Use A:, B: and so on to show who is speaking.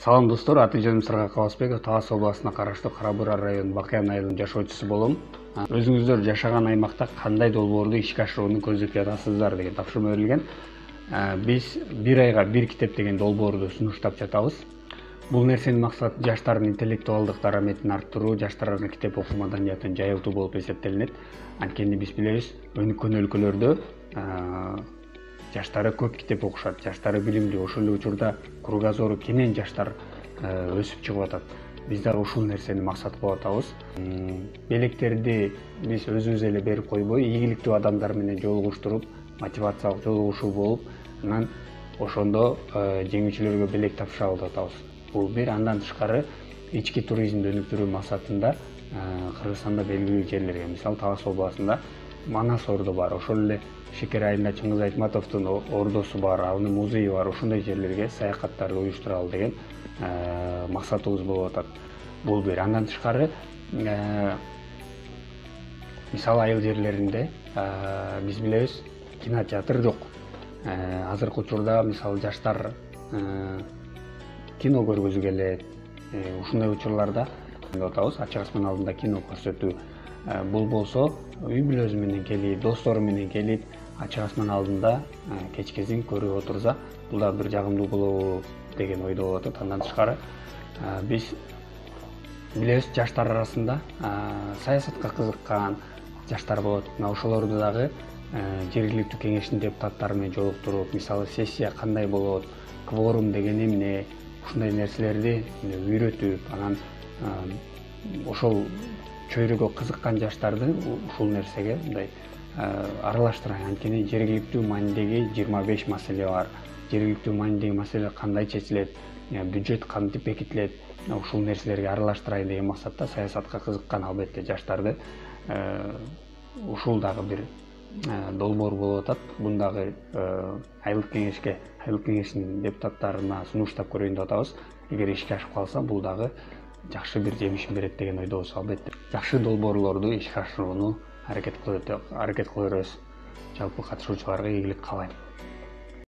A: Салам достор, аты-жөнүм Сыргак Кабасбеков, Талас областына караштуу Кара Бура районунун Бакыян айылынын жашоочусу болом. Өзүңүздөр жашаган аймакта кандай долбоорду ишке ашырууну көздөп жатасыздар деген тапшырма берилген. Биз бир айга бир китеп деген долбоорду сунуштап жатабыз. Бул нерсенин максаты жаштардын интеллектуалдык дараметин арттыруу, жаштардын китеп окуу маданиятын жайылтуу болуп эсептелинет. Анткени биз билебиз, өнүккөн өлкөлөрдө жаштары көп китеп окушат, жаштары билимдүү, ошол эле учурда кругозору кенен жаштар өсүп чыгып атат. Биз дагы ушул нерсени максат кылып атабыз. Белектерди биз өзүбүз эле берип койбой, ийгиликтүү адамдар менен жолугуштуруп, мотивациялык жолугушуу болуп, анан ошондо жеңүүчүлөргө белек тапшырабыз деп атабыз. Бул бир, андан тышкары ички туризмди өнүктүрүү максатында Кыргызстанда белгилүү жерлерге, мисалы Талас областында Манас ордо бар, ошол эле Шекер айында Чыңгыз Айтматовдун ордосу бар, анын музейи бар, ошондой жерлерге саякаттарды уюштуралы деген максатыбыз болуп атат. Бул бир. Андан тышкары мисалы айыл жерлеринде биз билебиз, кинотеатр жок. Азыркы учурда мисалы жаштар кино көргүзү келет. Ушундай учурларда деп атабыз, ачык асман алдында кино көрсөтүү. Бул болсо үй бүлөсү менен келип, достору менен келип, ачык асман алдында кечкесин көрүп отурса, бул да бир жагымдуу болобу деген ойдо болуп атат. Андан тышкары биз билебиз, жаштар арасында саясатка кызыккан жаштар болот. Ошолорду дагы жергиликтүү кеңештин депутаттары менен жолуктуруп, мисалы сессия кандай болот, кворум деген эмне, ушундай нерселерди үйрөтүп, анан ошол чөйрөгө кызыккан жаштарды ушул нерсеге мындай аралаштырайын. Анткени жергиликтүү маанидеги 25 маселе бар. Жергиликтүү маанидеги маселе кандай чечилет, бюджет кантип бекитилет, ушул нерселерге аралаштырайын деген максатта саясатка кызыккан албетте жаштарды ушул дагы бир долбоор болуп атат. Буну дагы айылдык кеңештин депутаттарына сунуштап көрөйүн деп атабыз. Эгер ишке ашып калса, бул дагы жакшы бир жемишин берет деген ойдобуз. Албетте жакшы долбоорлорду ишке ашырууну аракет кыла беребиз. Жалпы катышуучуларга ийгилик каалайм.